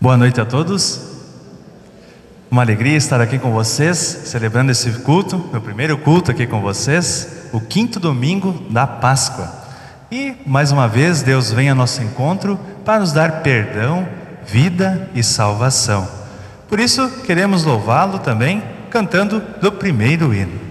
Boa noite a todos. Uma alegria estar aqui com vocês, celebrando esse culto, meu primeiro culto aqui com vocês, o quinto domingo da Páscoa. E, mais uma vez, Deus vem ao nosso encontro para nos dar perdão, vida e salvação. Por isso, queremos louvá-lo também, cantando do primeiro hino.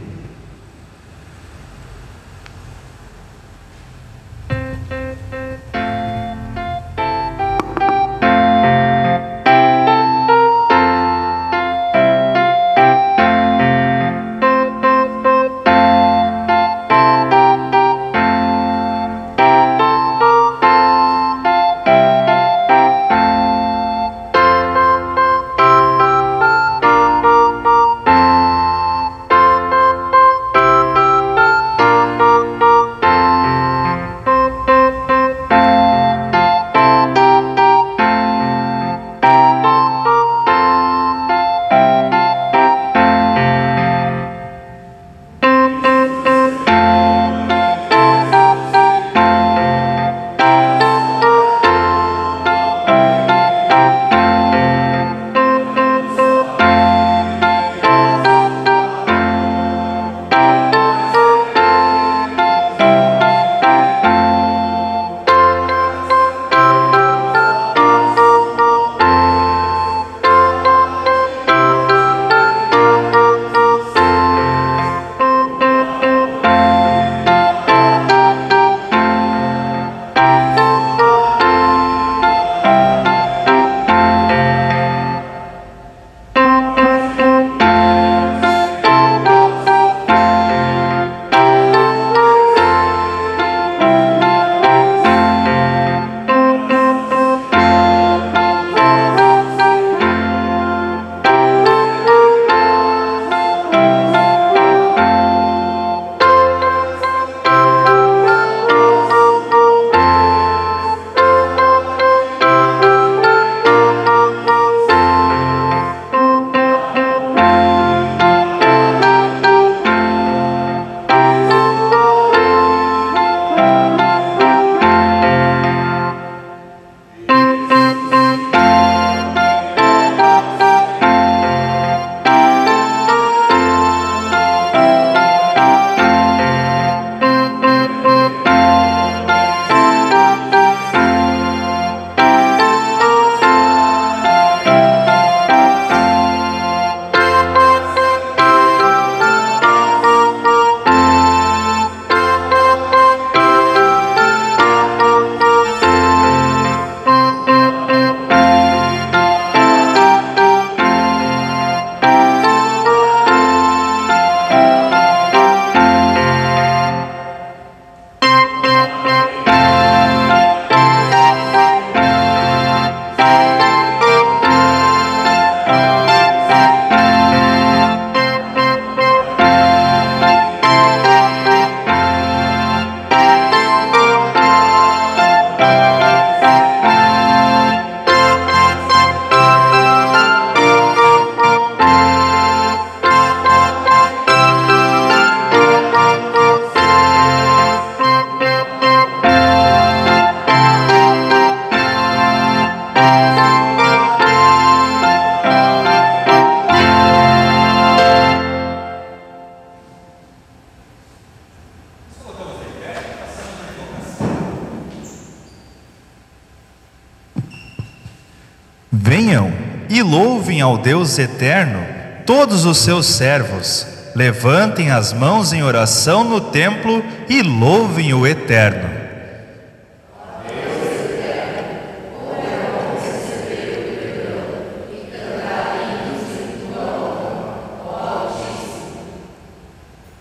Venham e louvem ao Deus eterno todos os seus servos. Levantem as mãos em oração no templo e louvem o Eterno.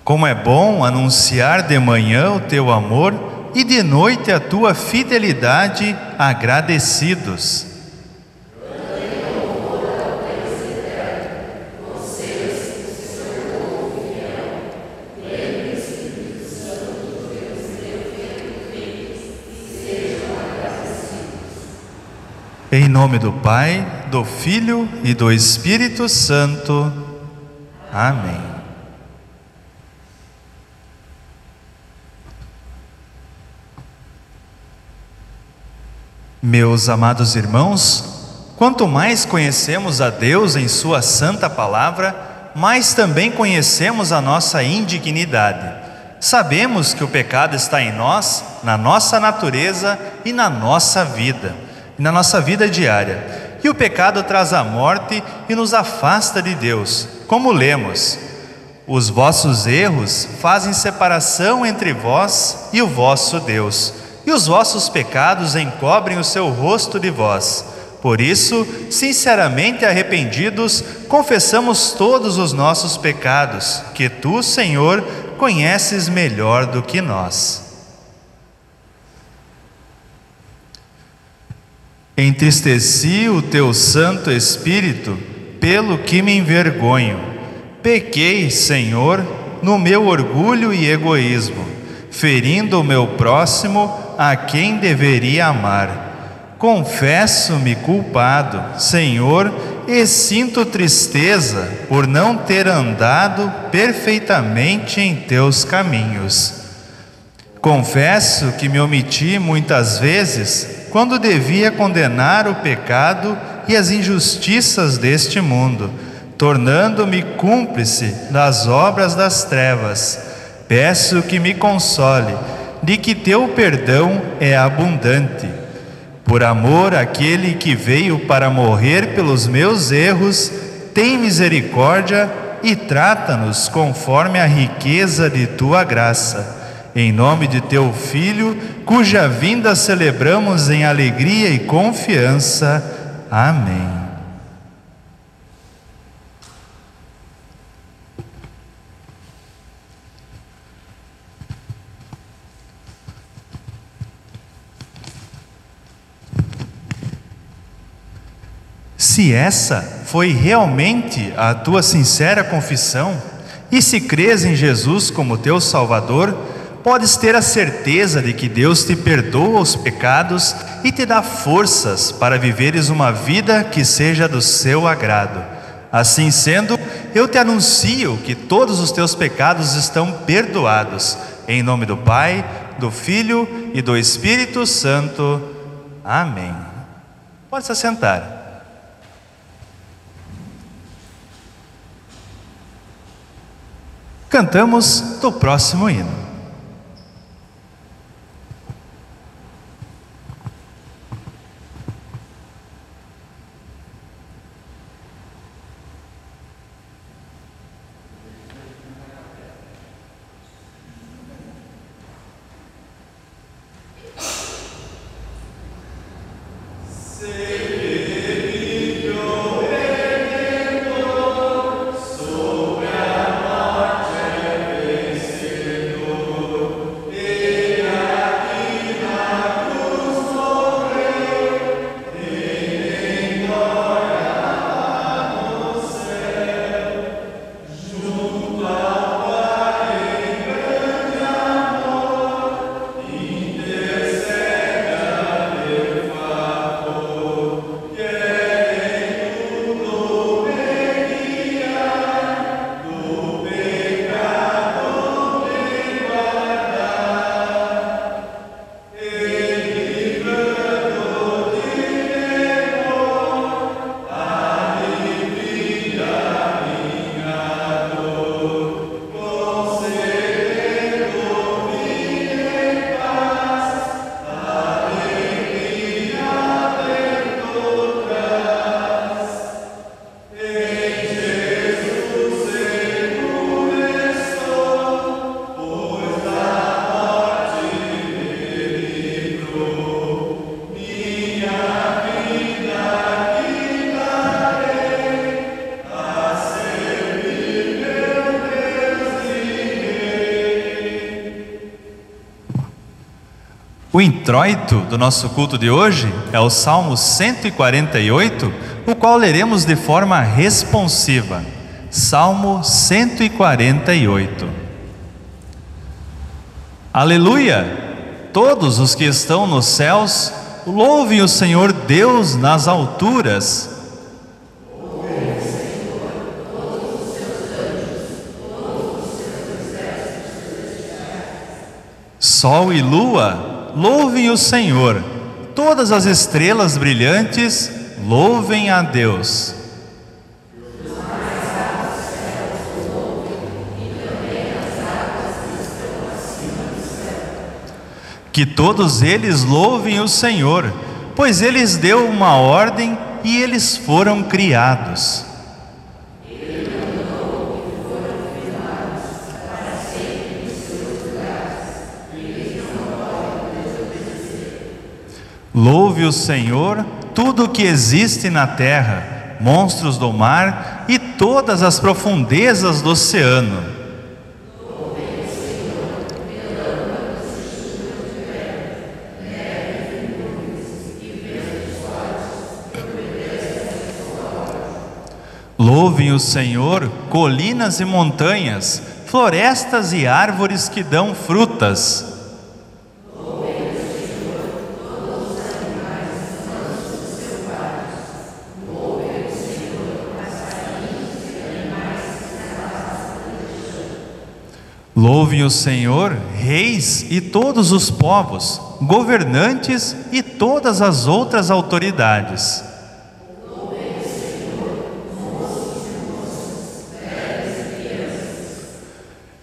Como é bom anunciar de manhã o teu amor e de noite a tua fidelidade, agradecidos. Em nome do Pai, do Filho e do Espírito Santo. Amém. Meus amados irmãos, Quanto mais conhecemos a Deus em sua santa palavra, mais também conhecemos a nossa indignidade. Sabemos que o pecado está em nós, na nossa natureza e na nossa vida diária. E o pecado traz a morte e nos afasta de Deus. Como lemos: os vossos erros fazem separação entre vós e o vosso Deus, e os vossos pecados encobrem o seu rosto de vós. Por isso, sinceramente arrependidos, confessamos todos os nossos pecados, que tu, Senhor, conheces melhor do que nós. Entristeci o teu Santo Espírito, pelo que me envergonho. Pequei, Senhor, no meu orgulho e egoísmo, ferindo o meu próximo, a quem deveria amar. Confesso-me culpado, Senhor, e sinto tristeza por não ter andado perfeitamente em teus caminhos. Confesso que me omiti muitas vezes quando devia condenar o pecado e as injustiças deste mundo, tornando-me cúmplice das obras das trevas. Peço que me console, de que teu perdão é abundante. Por amor àquele que veio para morrer pelos meus erros, tem misericórdia e trata-nos conforme a riqueza de tua graça. Em nome de teu Filho, cuja vinda celebramos em alegria e confiança. Amém. Se essa foi realmente a tua sincera confissão, e se crês em Jesus como teu Salvador, podes ter a certeza de que Deus te perdoa os pecados e te dá forças para viveres uma vida que seja do seu agrado. Assim sendo, eu te anuncio que todos os teus pecados estão perdoados. Em nome do Pai, do Filho e do Espírito Santo. Amém. Pode se assentar. Cantamos do próximo hino. O introito do nosso culto de hoje é o Salmo 148, o qual leremos de forma responsiva. Salmo 148. Aleluia! Todos os que estão nos céus, louvem o Senhor Deus nas alturas. Sol e lua, louvem o Senhor. Todas as estrelas brilhantes, louvem a Deus. Que todos eles louvem o Senhor, pois Ele lhes deu uma ordem e eles foram criados. Louve o Senhor, tudo o que existe na terra, monstros do mar e todas as profundezas do oceano. Louvem o Senhor, colinas e montanhas, florestas e árvores que dão frutas. Louvem o Senhor, reis e todos os povos, governantes e todas as outras autoridades.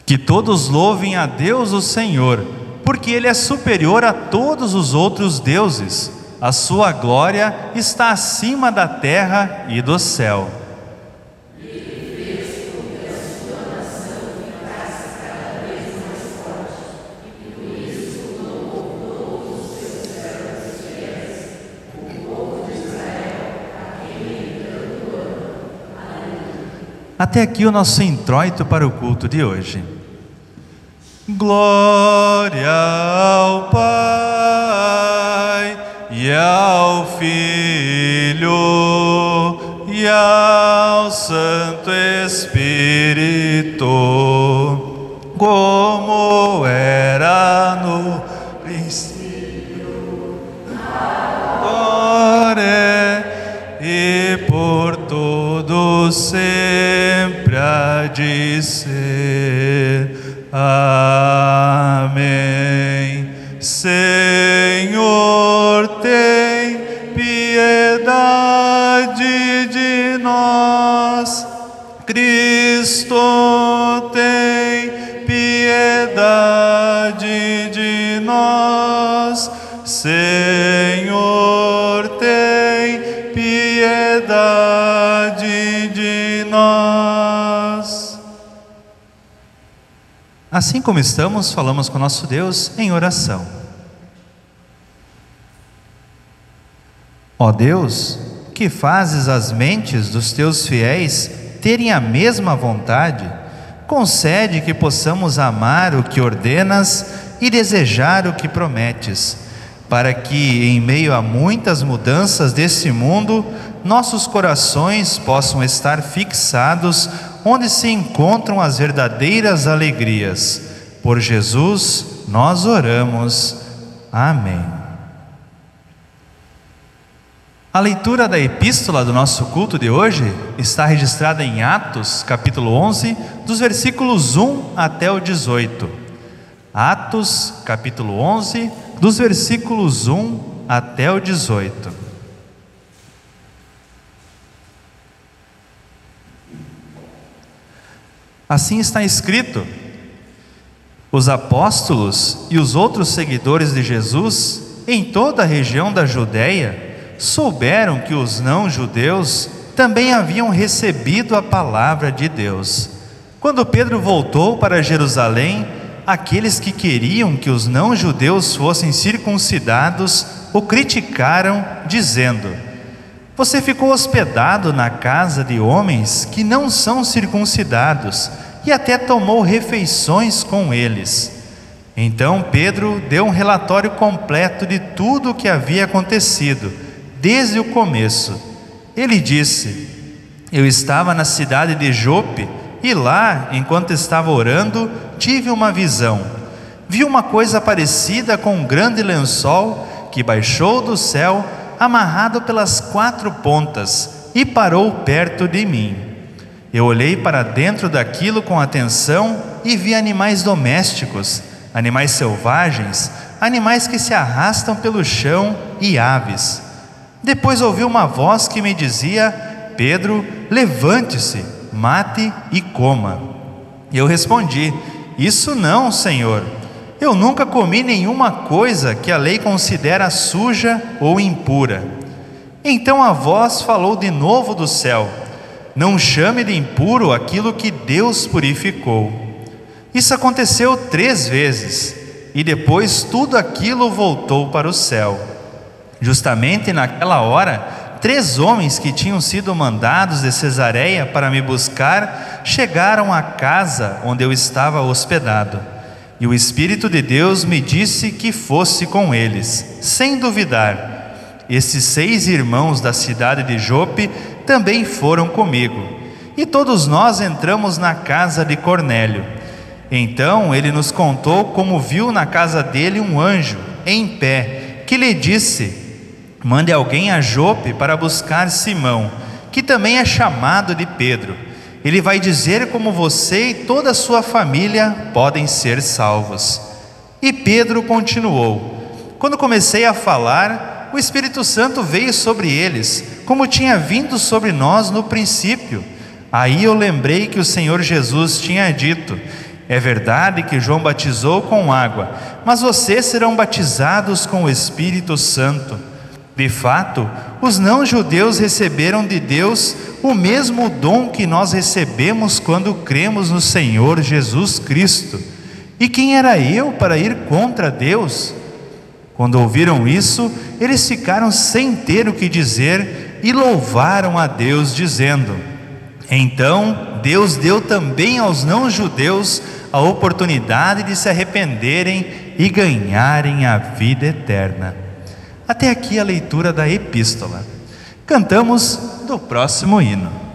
Que todos louvem a Deus o Senhor, porque Ele é superior a todos os outros deuses. A sua glória está acima da terra e do céu. Até aqui o nosso introito para o culto de hoje. Glória ao Pai e ao Filho e ao Santo Espírito, como era no princípio, agora e por todo sempre há de ser. Amém. Senhor, tem piedade de nós. Cristo, tem piedade de nós. Senhor, tem piedade de nós. Assim como estamos, falamos com nosso Deus em oração. Ó Deus, que fazes as mentes dos teus fiéis terem a mesma vontade, concede que possamos amar o que ordenas e desejar o que prometes, para que, em meio a muitas mudanças deste mundo, nossos corações possam estar fixados onde se encontram as verdadeiras alegrias. Por Jesus, nós oramos. Amém. A leitura da epístola do nosso culto de hoje está registrada em Atos, capítulo 11, dos versículos 1 até o 18. Atos, capítulo 11, dos versículos 1 até o 18. Assim está escrito: os apóstolos e os outros seguidores de Jesus em toda a região da Judéia souberam que os não-judeus também haviam recebido a palavra de Deus. Quando Pedro voltou para Jerusalém, aqueles que queriam que os não-judeus fossem circuncidados o criticaram, dizendo: você ficou hospedado na casa de homens que não são circuncidados e até tomou refeições com eles. Então Pedro deu um relatório completo de tudo o que havia acontecido, desde o começo. Ele disse: eu estava na cidade de Jope e lá, enquanto estava orando, tive uma visão. Vi uma coisa parecida com um grande lençol que baixou do céu, amarrado pelas 4 pontas, e parou perto de mim. Eu olhei para dentro daquilo com atenção e vi animais domésticos, animais selvagens, animais que se arrastam pelo chão e aves. Depois ouvi uma voz que me dizia: Pedro, levante-se, mate e coma. Eu respondi: isso não, Senhor. Eu nunca comi nenhuma coisa que a lei considera suja ou impura. Então a voz falou de novo do céu: não chame de impuro aquilo que Deus purificou. Isso aconteceu 3 vezes, e depois tudo aquilo voltou para o céu. Justamente naquela hora, 3 homens que tinham sido mandados de Cesareia para me buscar chegaram à casa onde eu estava hospedado. E o Espírito de Deus me disse que fosse com eles, sem duvidar. Esses 6 irmãos da cidade de Jope também foram comigo. E todos nós entramos na casa de Cornélio. Então ele nos contou como viu na casa dele um anjo, em pé, que lhe disse: mande alguém a Jope para buscar Simão, que também é chamado de Pedro. Ele vai dizer como você e toda a sua família podem ser salvos. E Pedro continuou: quando comecei a falar, o Espírito Santo veio sobre eles, como tinha vindo sobre nós no princípio. Aí eu lembrei que o Senhor Jesus tinha dito: é verdade que João batizou com água, mas vocês serão batizados com o Espírito Santo. De fato, os não-judeus receberam de Deus o mesmo dom que nós recebemos quando cremos no Senhor Jesus Cristo. E quem era eu para ir contra Deus? Quando ouviram isso, eles ficaram sem ter o que dizer e louvaram a Deus, dizendo: então Deus deu também aos não-judeus a oportunidade de se arrependerem e ganharem a vida eterna. Até aqui a leitura da epístola. Cantamos do próximo hino.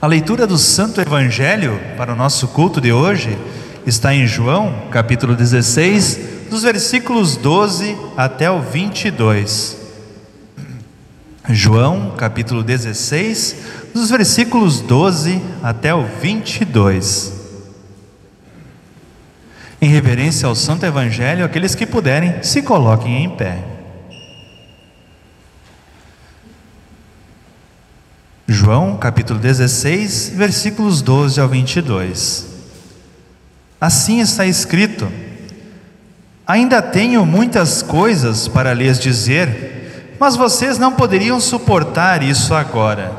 A leitura do Santo Evangelho para o nosso culto de hoje está em João, capítulo 16, dos versículos 12 até o 22. João, capítulo 16, dos versículos 12 até o 22. Em reverência ao Santo Evangelho, aqueles que puderem, se coloquem em pé. João, capítulo 16, versículos 12 ao 22. Assim está escrito: Ainda tenho muitas coisas para lhes dizer, mas vocês não poderiam suportar isso agora.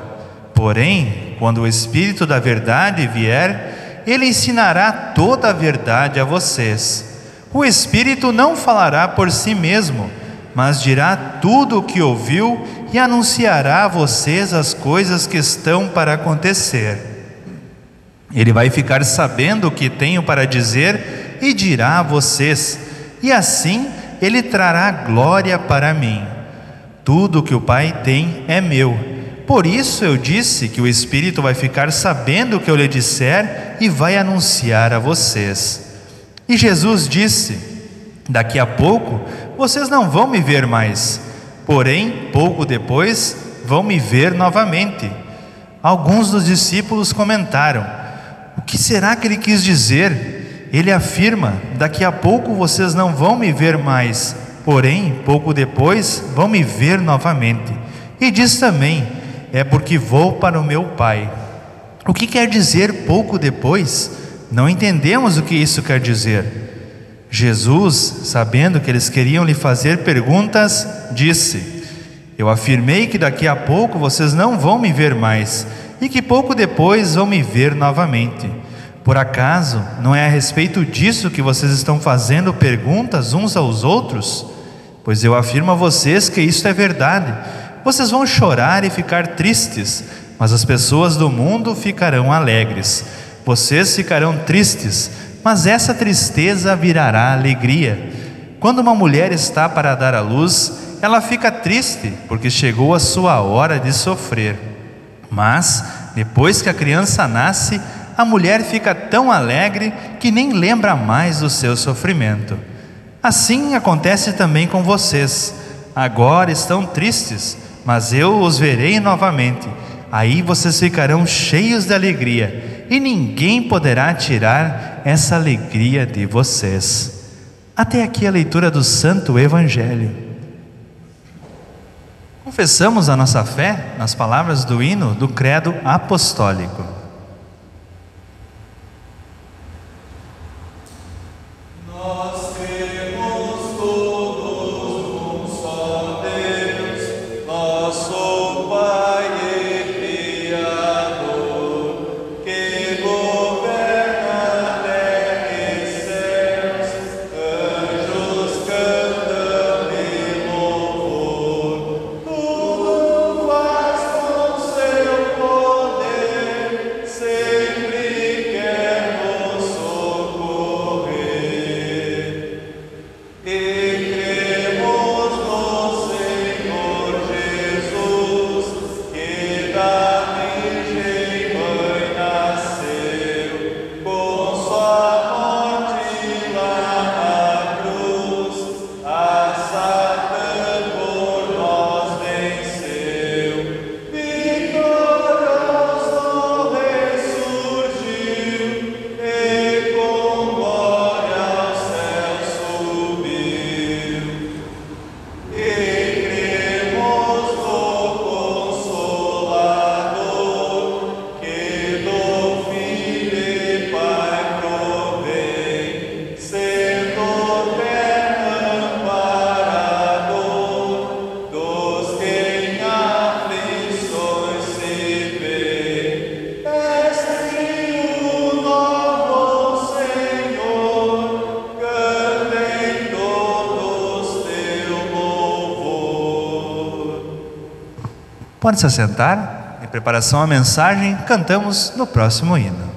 Porém, quando o Espírito da verdade vier, ele ensinará toda a verdade a vocês. O Espírito não falará por si mesmo, mas dirá tudo o que ouviu e anunciará a vocês as coisas que estão para acontecer. Ele vai ficar sabendo o que tenho para dizer e dirá a vocês, e assim ele trará glória para mim. Tudo o que o Pai tem é meu. Por isso eu disse que o Espírito vai ficar sabendo o que eu lhe disser e vai anunciar a vocês. E Jesus disse: daqui a pouco vocês não vão me ver mais, porém pouco depois vão me ver novamente. Alguns dos discípulos comentaram: o que será que ele quis dizer? Ele afirma: daqui a pouco vocês não vão me ver mais, porém pouco depois vão me ver novamente. E diz também: é porque vou para o meu Pai. O que quer dizer pouco depois? Não entendemos o que isso quer dizer. Jesus, sabendo que eles queriam lhe fazer perguntas, disse: eu afirmei que daqui a pouco vocês não vão me ver mais, e que pouco depois vão me ver novamente. Por acaso não é a respeito disso que vocês estão fazendo perguntas uns aos outros? Pois eu afirmo a vocês que isso é verdade. Vocês vão chorar e ficar tristes, mas as pessoas do mundo ficarão alegres. Vocês ficarão tristes, mas essa tristeza virará alegria. Quando uma mulher está para dar à luz, ela fica triste, porque chegou a sua hora de sofrer. Mas, depois que a criança nasce, a mulher fica tão alegre que nem lembra mais do seu sofrimento. Assim acontece também com vocês. Agora estão tristes, mas eu os verei novamente. Aí vocês ficarão cheios de alegria, e ninguém poderá tirar essa alegria de vocês. Até aqui a leitura do Santo Evangelho. Confessamos a nossa fé nas palavras do hino do Credo Apostólico. Pode se assentar. Em preparação à mensagem, cantamos no próximo hino.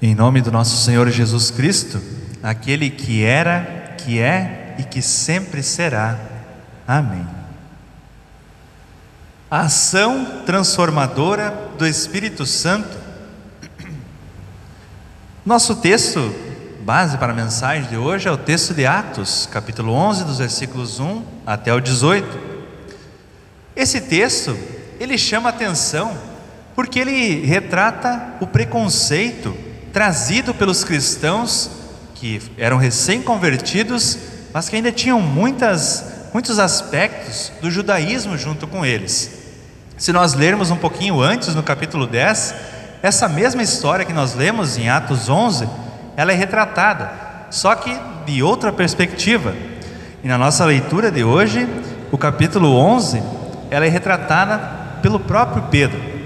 Em nome do nosso Senhor Jesus Cristo, aquele que era, que é e que sempre será. Amém. A ação transformadora do Espírito Santo. Nosso texto base para a mensagem de hoje é o texto de Atos, capítulo 11, dos versículos 1 até o 18. Esse texto, ele chama atenção porque ele retrata o preconceito trazido pelos cristãos que eram recém-convertidos, mas que ainda tinham muitos aspectos do judaísmo junto com eles. Se nós lermos um pouquinho antes, no capítulo 10, essa mesma história que nós lemos em Atos 11, ela é retratada, só que de outra perspectiva. E na nossa leitura de hoje, o capítulo 11, ela é retratada pelo próprio Pedro.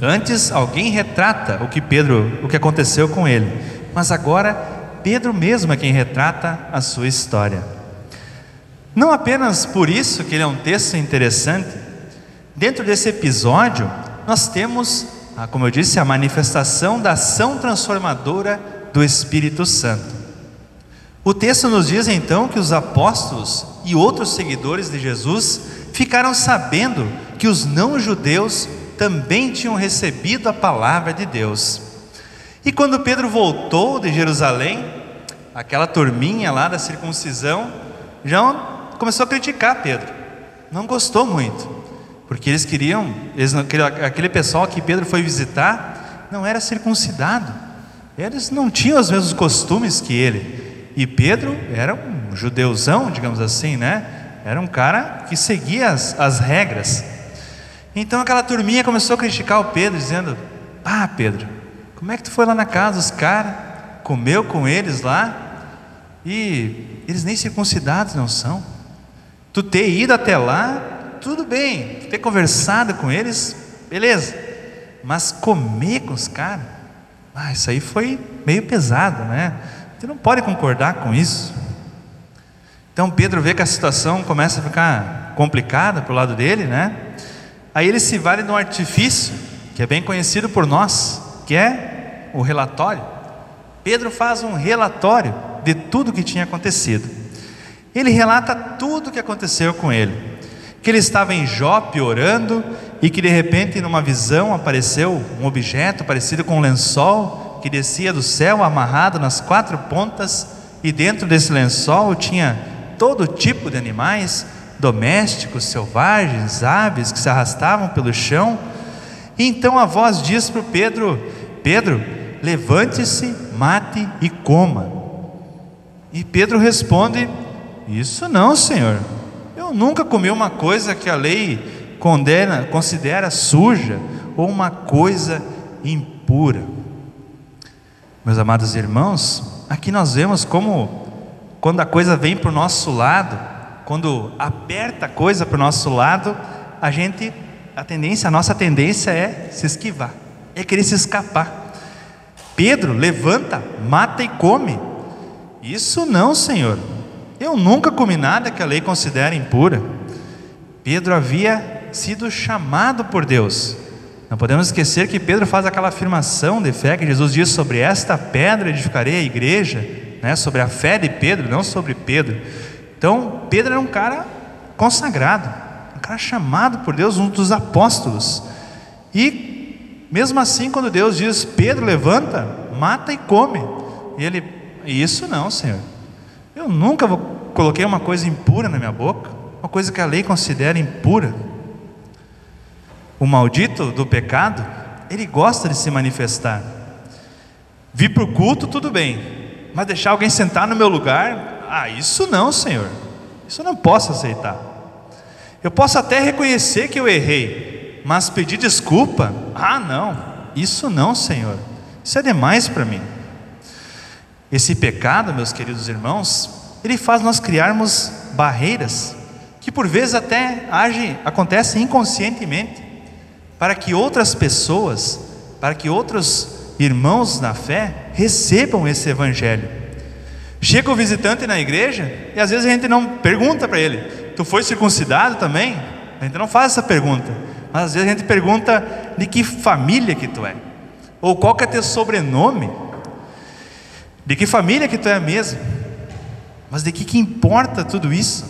Antes alguém retrata o que aconteceu com ele, mas agora Pedro mesmo é quem retrata a sua história. Não apenas por isso que ele é um texto interessante. Dentro desse episódio nós temos, como eu disse, a manifestação da ação transformadora do Espírito Santo. O texto nos diz então que os apóstolos e outros seguidores de Jesus ficaram sabendo que os não-judeus também tinham recebido a palavra de Deus. E quando Pedro voltou de Jerusalém, aquela turminha lá da circuncisão já começou a criticar Pedro. Não gostou muito, porque aquele pessoal que Pedro foi visitar não era circuncidado, eles não tinham os mesmos costumes que ele. E Pedro era um judeuzão, digamos assim, né? Era um cara que seguia as regras. Então aquela turminha começou a criticar o Pedro, dizendo: Pedro, como é que tu foi lá na casa dos caras, comeu com eles lá, e eles nem circuncidados não são? Tu ter ido até lá, tudo bem, tu ter conversado com eles, beleza, mas comer com os caras, isso aí foi meio pesado, né? Tu não pode concordar com isso. Então Pedro vê que a situação começa a ficar complicada para o lado dele, né? Aí ele se vale de um artifício que é bem conhecido por nós, que é o relatório. Pedro faz um relatório de tudo que tinha acontecido. Ele relata tudo o que aconteceu com ele, que ele estava em Jope orando e que de repente numa visão apareceu um objeto parecido com um lençol que descia do céu amarrado nas 4 pontas, e dentro desse lençol tinha todo tipo de animais domésticos, selvagens, aves que se arrastavam pelo chão. E então a voz diz para o Pedro: Pedro, levante-se, mate e coma. E Pedro responde: isso não, Senhor, eu nunca comi uma coisa que a lei considera suja ou uma coisa impura. Meus amados irmãos, aqui nós vemos como quando a coisa vem para o nosso lado, quando aperta a coisa para o nosso lado, a nossa tendência é se esquivar, é querer se escapar. Pedro levanta, mata e come. Isso não, Senhor, eu nunca comi nada que a lei considera impura. Pedro havia sido chamado por Deus. Não podemos esquecer que Pedro faz aquela afirmação de fé que Jesus diz: sobre esta pedra edificarei a igreja, né? Sobre a fé de Pedro, não sobre Pedro. Então Pedro era um cara consagrado, um cara chamado por Deus, um dos apóstolos. E mesmo assim, quando Deus diz: Pedro, levanta, mata e come, e ele: isso não, Senhor, eu nunca coloquei uma coisa impura na minha boca, uma coisa que a lei considera impura. O maldito do pecado, ele gosta de se manifestar. Vir para o culto, tudo bem, mas deixar alguém sentar no meu lugar, isso não, Senhor, isso eu não posso aceitar. Eu posso até reconhecer que eu errei, mas pedir desculpa, não, isso não, Senhor, isso é demais para mim. Esse pecado, meus queridos irmãos, ele faz nós criarmos barreiras que por vezes até acontecem inconscientemente, para que outras pessoas, para que outros irmãos na fé recebam esse evangelho. Chega o visitante na igreja e às vezes a gente não pergunta para ele: tu foi circuncidado também? A gente não faz essa pergunta, mas às vezes a gente pergunta de que família que tu é, ou qual que é teu sobrenome. De que família que tu é mesmo? Mas de que importa tudo isso?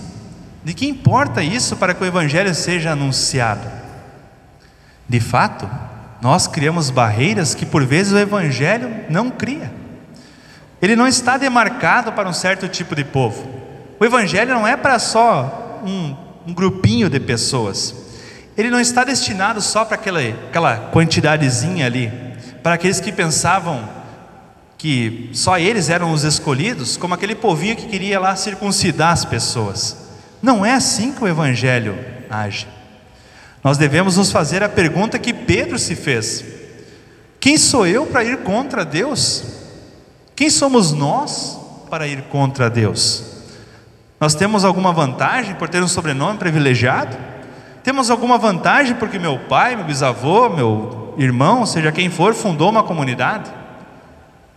De que importa isso para que o Evangelho seja anunciado? De fato, nós criamos barreiras que por vezes o Evangelho não cria. Ele não está demarcado para um certo tipo de povo. O Evangelho não é para só um grupinho de pessoas. Ele não está destinado só para aquela quantidadezinha ali, para aqueles que pensavam que só eles eram os escolhidos, como aquele povinho que queria lá circuncidar as pessoas. Não é assim que o Evangelho age. Nós devemos nos fazer a pergunta que Pedro se fez: quem sou eu para ir contra Deus? Quem somos nós para ir contra Deus? Nós temos alguma vantagem por ter um sobrenome privilegiado? Temos alguma vantagem porque meu pai, meu bisavô, meu irmão, seja quem for, fundou uma comunidade?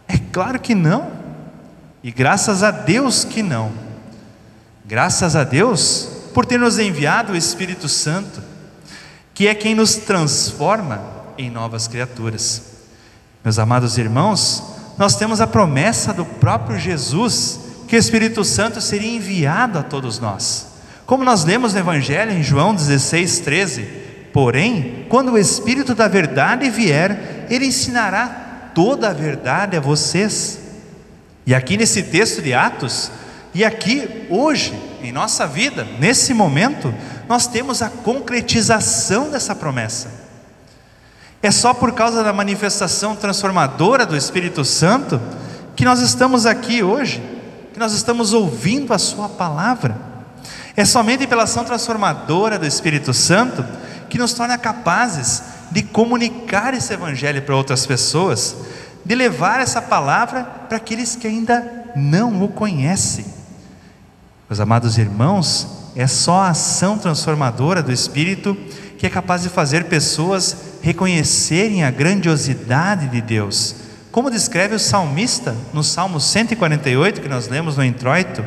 É claro que não. E graças a Deus que não. Graças a Deus por ter nos enviado o Espírito Santo, que é quem nos transforma em novas criaturas. Meus amados irmãos, nós temos a promessa do próprio Jesus, que o Espírito Santo seria enviado a todos nós. Como nós lemos no Evangelho em João 16:13, porém, quando o Espírito da verdade vier, Ele ensinará toda a verdade a vocês. E aqui nesse texto de Atos, e aqui hoje, em nossa vida, nesse momento, nós temos a concretização dessa promessa. É só por causa da manifestação transformadora do Espírito Santo que nós estamos aqui hoje, que nós estamos ouvindo a sua palavra. É somente pela ação transformadora do Espírito Santo que nos torna capazes de comunicar esse Evangelho para outras pessoas, de levar essa palavra para aqueles que ainda não o conhecem. Meus amados irmãos, é só a ação transformadora do Espírito que é capaz de fazer pessoas reconhecerem a grandiosidade de Deus. Como descreve o salmista no Salmo 148, que nós lemos no introito: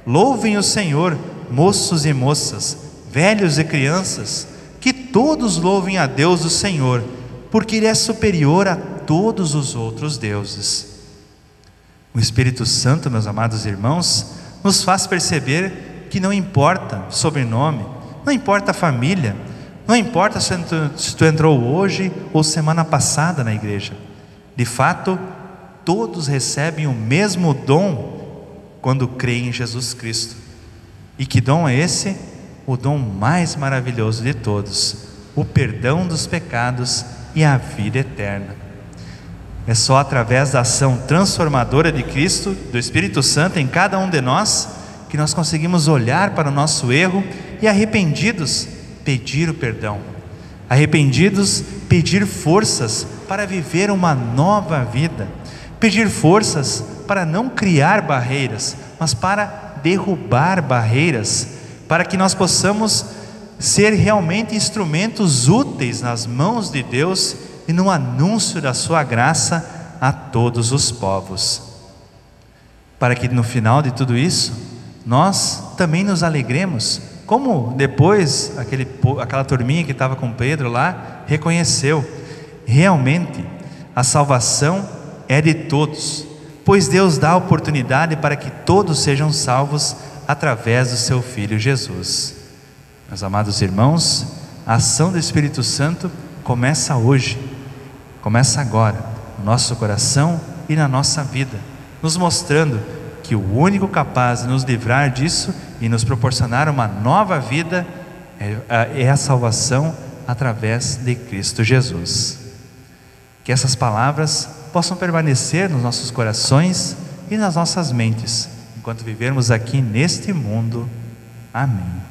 louvem o Senhor, moços e moças, velhos e crianças, que todos louvem a Deus o Senhor, porque Ele é superior a todos os outros deuses. O Espírito Santo, meus amados irmãos, nos faz perceber que não importa sobrenome, não importa a família, não importa se tu entrou hoje ou semana passada na igreja. De fato, todos recebem o mesmo dom quando creem em Jesus Cristo. E que dom é esse? O dom mais maravilhoso de todos: o perdão dos pecados e a vida eterna. É só através da ação transformadora de Cristo, do Espírito Santo em cada um de nós, que nós conseguimos olhar para o nosso erro e, arrependidos, pedir o perdão. Arrependidos, pedir forças para viver uma nova vida. Pedir forças para não criar barreiras, mas para derrubar barreiras, para que nós possamos ser realmente instrumentos úteis nas mãos de Deus e no anúncio da sua graça a todos os povos. Para que no final de tudo isso, nós também nos alegremos, como depois aquela turminha que estava com Pedro lá reconheceu: realmente a salvação é de todos, pois Deus dá a oportunidade para que todos sejam salvos através do seu Filho Jesus. Meus amados irmãos, a ação do Espírito Santo começa hoje, começa agora, no nosso coração e na nossa vida, nos mostrando que o único capaz de nos livrar disso e nos proporcionar uma nova vida é a salvação através de Cristo Jesus. Que essas palavras possam permanecer nos nossos corações e nas nossas mentes, enquanto vivermos aqui neste mundo. Amém.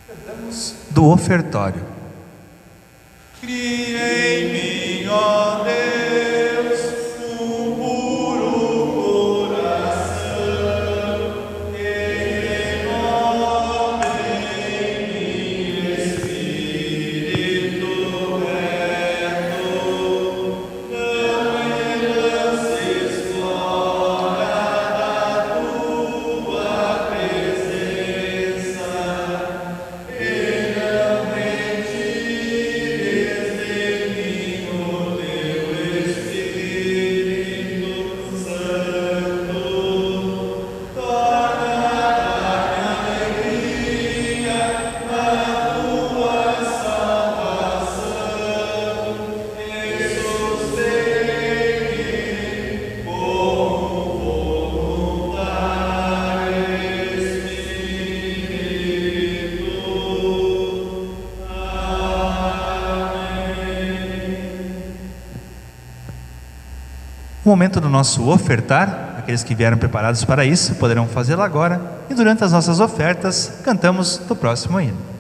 Cantamos do ofertório. Cria em mim, ó Deus, um puro coração, e renova em mim espírito reto. Não me lances fora da tua presença, e não retires de mim o teu momento do nosso ofertar. Aqueles que vieram preparados para isso poderão fazê-lo agora, e durante as nossas ofertas cantamos do próximo hino.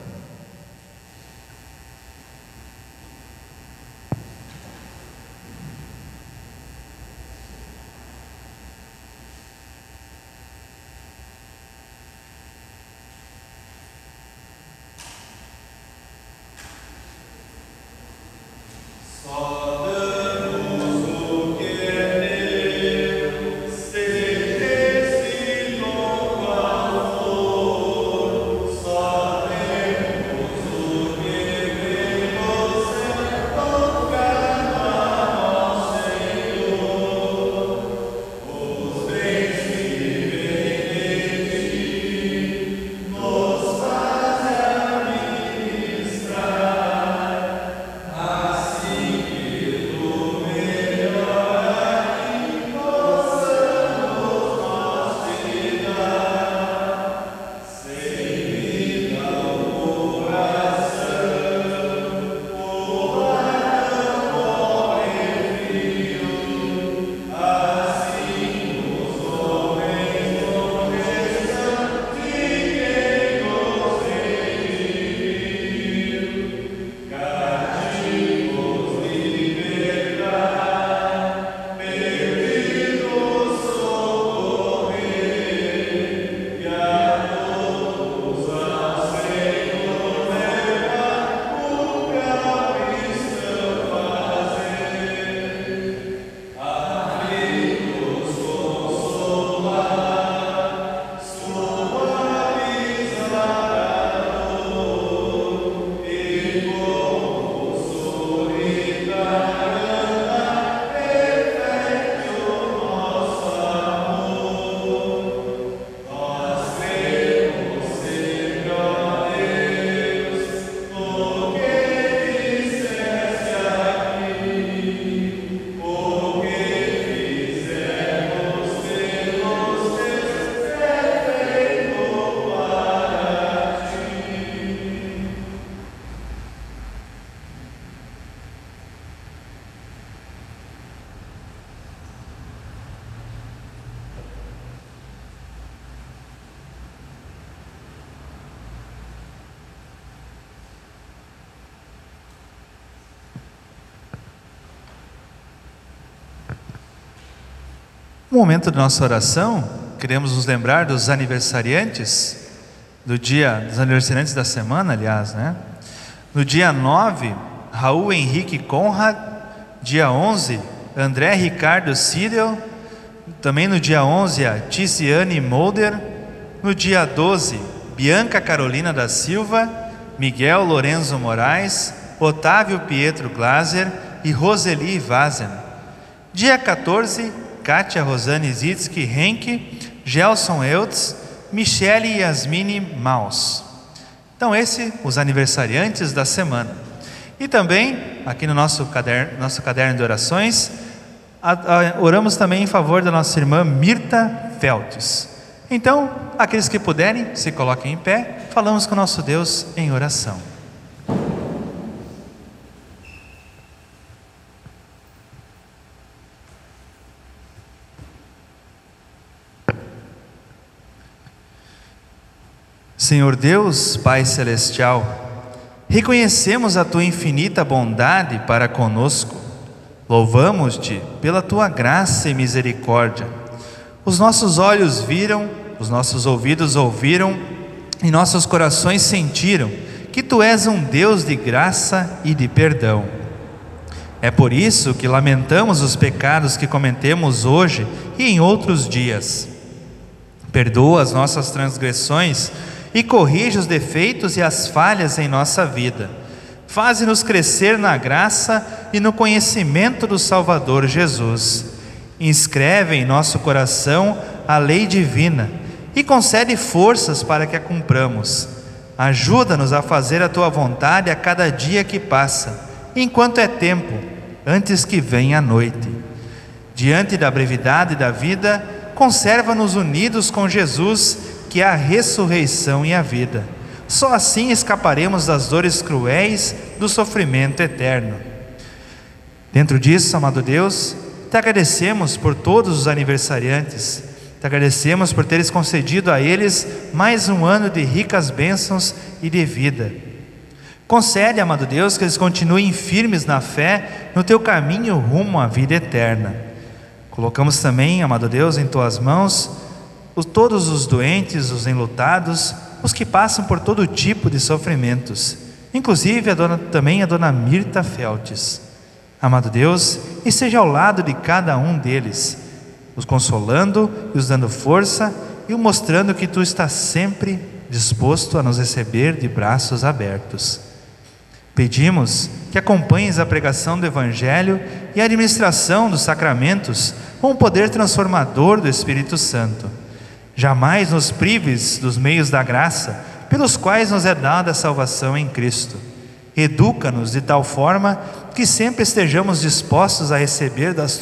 No momento da nossa oração, queremos nos lembrar dos aniversariantes dos aniversariantes da semana, aliás, né? No dia 9, Raul Henrique Conrad. Dia 11, André Ricardo Cyril. Também no dia 11, a Tiziane Mulder. No dia 12, Bianca Carolina da Silva, Miguel Lorenzo Moraes, Otávio Pietro Glaser e Roseli Vazen. Dia 14, Kátia Rosane Zitsky Henke, Gelson Eutz, Michele Yasmine Maus. Então, os aniversariantes da semana. E também, aqui no nosso caderno de orações, oramos também em favor da nossa irmã Mirta Feltes. Então, aqueles que puderem, se coloquem em pé, falamos com o nosso Deus em oração. Senhor Deus, Pai Celestial, reconhecemos a Tua infinita bondade para conosco. Louvamos-Te pela Tua graça e misericórdia. Os nossos olhos viram, os nossos ouvidos ouviram e nossos corações sentiram que Tu és um Deus de graça e de perdão. É por isso que lamentamos os pecados que cometemos hoje e em outros dias. Perdoa as nossas transgressões e corrige os defeitos e as falhas em nossa vida. Faze-nos crescer na graça e no conhecimento do Salvador Jesus. Inscreve em nosso coração a lei divina e concede forças para que a cumpramos. Ajuda-nos a fazer a Tua vontade a cada dia que passa, enquanto é tempo, antes que venha a noite. Diante da brevidade da vida, conserva-nos unidos com Jesus, que é a ressurreição e a vida. Só assim escaparemos das dores cruéis do sofrimento eterno. Dentro disso, amado Deus, te agradecemos por todos os aniversariantes, te agradecemos por teres concedido a eles mais um ano de ricas bênçãos e de vida. Concede, amado Deus, que eles continuem firmes na fé, no teu caminho rumo à vida eterna. Colocamos também, amado Deus, em tuas mãos todos os doentes, os enlutados, os que passam por todo tipo de sofrimentos, inclusive também a dona Mirta Feltes. Amado Deus, esteja ao lado de cada um deles, os consolando e os dando força e mostrando que tu estás sempre disposto a nos receber de braços abertos. Pedimos que acompanhes a pregação do Evangelho e a administração dos sacramentos com o poder transformador do Espírito Santo. Jamais nos prives dos meios da graça pelos quais nos é dada a salvação em Cristo. Educa-nos de tal forma que sempre estejamos dispostos a receber das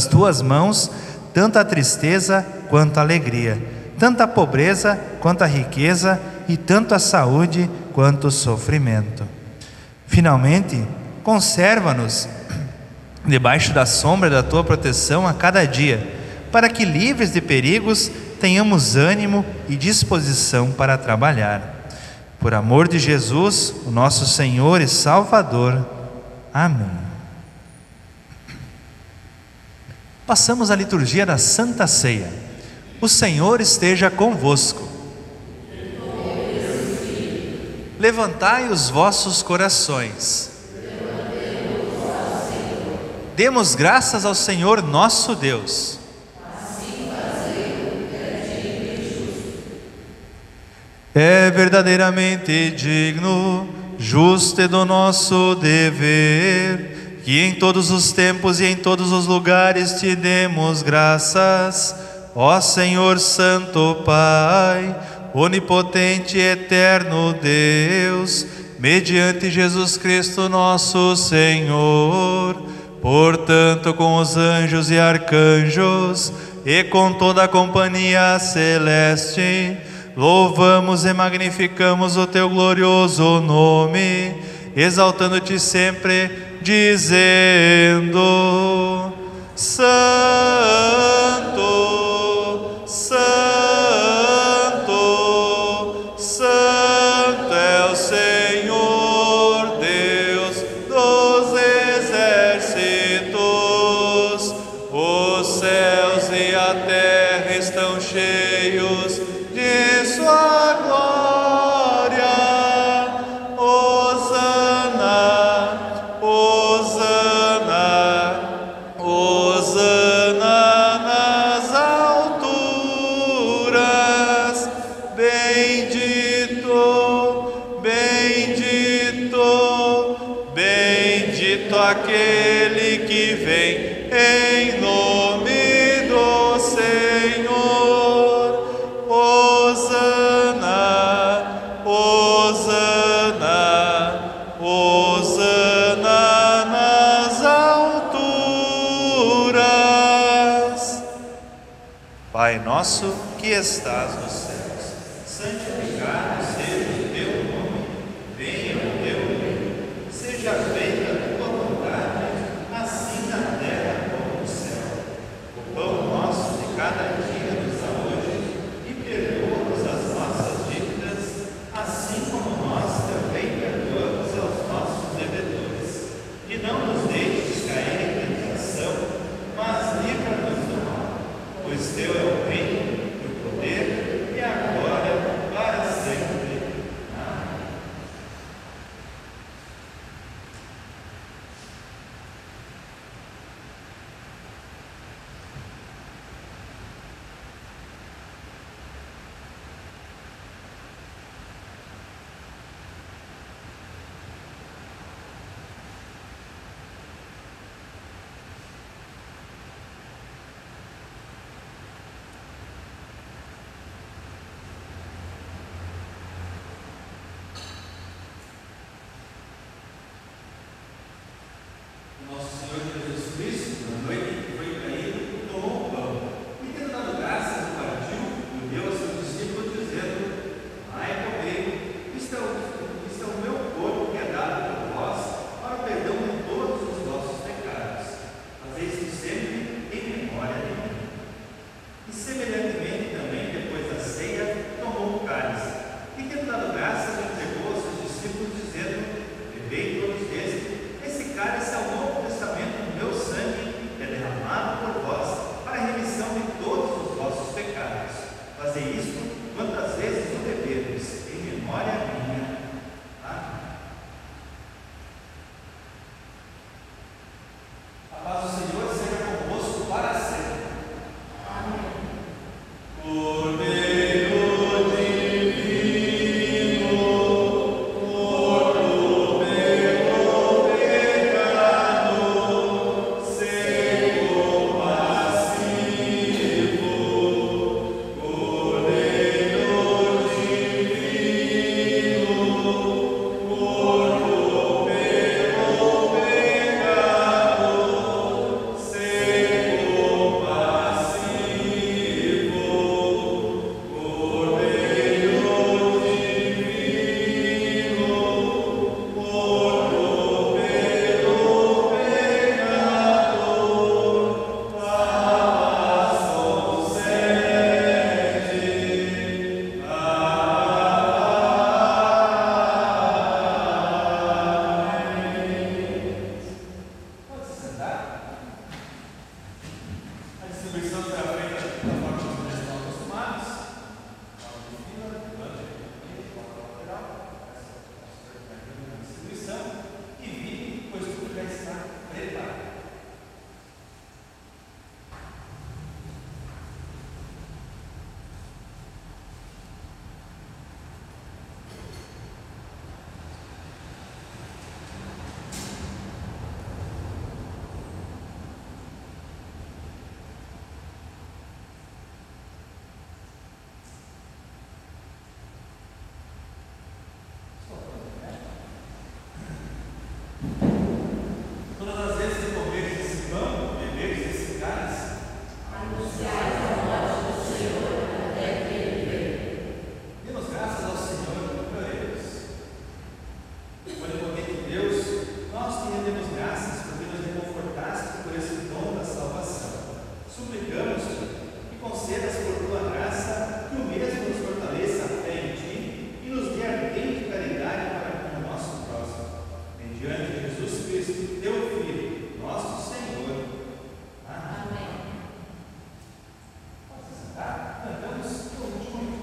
tuas mãos tanto a tristeza quanto a alegria, tanto a pobreza quanto a riqueza e tanto a saúde quanto o sofrimento. Finalmente, conserva-nos debaixo da sombra da tua proteção a cada dia, para que, livres de perigos, tenhamos ânimo e disposição para trabalhar. Por amor de Jesus, o nosso Senhor e Salvador. Amém. Passamos à liturgia da Santa Ceia. O Senhor esteja convosco. Levantai os vossos corações. Demos graças ao Senhor nosso Deus. É verdadeiramente digno, justo e do nosso dever, que em todos os tempos e em todos os lugares te demos graças, ó Senhor Santo Pai, onipotente e eterno Deus, mediante Jesus Cristo nosso Senhor. Portanto, com os anjos e arcanjos e com toda a companhia celeste, louvamos e magnificamos o teu glorioso nome, exaltando-te sempre, dizendo: Santo, Santo, Santo é o Senhor, Deus dos exércitos. Os céus e a terra estão cheios de sua glória. Hosana, Hosana, Hosana nas alturas. Bendito, bendito, bendito aquele que vem em nome do Senhor. Hosana, Hosana, Hosana nas alturas. Pai nosso que estás nos céus, santificado seja o teu nome, venha o teu reino, seja feita a tua vontade, assim na terra como no céu. O pão nosso de cada dia nos dá hoje, e perdoa-nos as nossas dívidas, assim como nós também perdoamos aos nossos devedores. E não nos deixes cair em tentação, mas livra-nos do mal, pois teu é o reino, o poder e a glória para sempre. Amém. distribuição será feita da forma que nós estamos acostumados. Distribuição e vire, pois tudo já está preparado. Todas as vezes que comeres esse pão, beberes esse cálice, anunciais a morte do Senhor até que Ele venha. Demos graças ao Senhor por eles. Onipotente Deus, nós te rendemos graças porque nos reconfortaste por esse dom da salvação. Suplicamos-te que concedas por tua graça que o mesmo nos fortaleça a fé em ti e nos dê ardente caridade para com o nosso próximo. Mediante Jesus Cristo, teu Filho, nosso Senhor. Amém. Pode se sentar? Cantamos o último hino.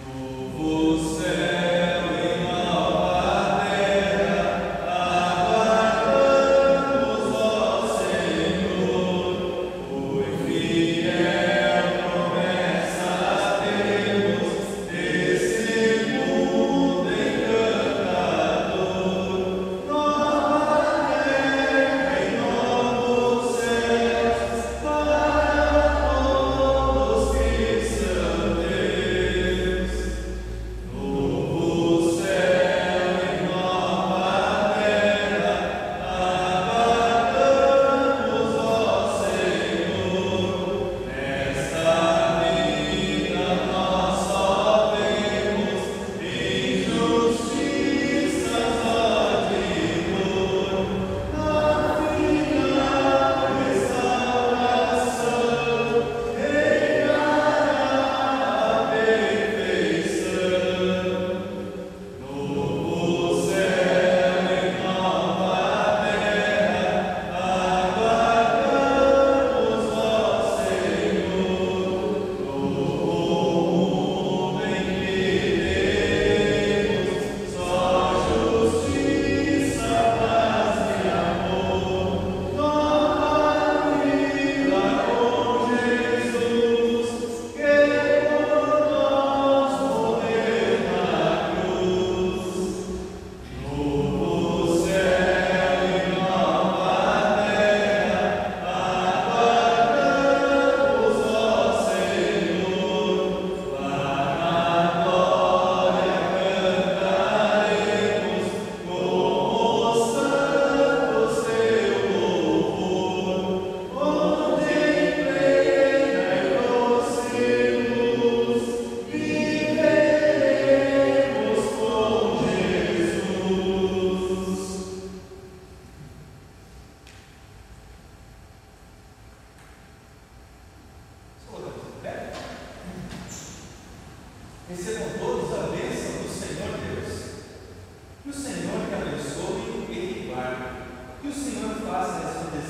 Novo céu e nova terra, aguardamos, ó Senhor, foi fiel promessa temos desse mundo encantador. Nova terra e novos céus para todos que são teus. Novo céu e nova terra, aguardamos, ó Senhor. Nesta vida nós só vemos injustiças, ó Senhor. Na final restauração reinará a perfeição. Novo céu e nova terra, aguardamos, ó Senhor. Novo mundo em que temos só justiça, paz e amor. Nova vida com Jesus, que por nós morreu na cruz. Novo céu e nova terra, aguardamos, ó Senhor. Para a glória cantaremos como santos teu louvor, onde em plena e doce luz viveremos com Jesus. Recebam todos a bênção do Senhor Deus. Que o Senhor te abençoe e te guarde. Que o Senhor faça resplandecer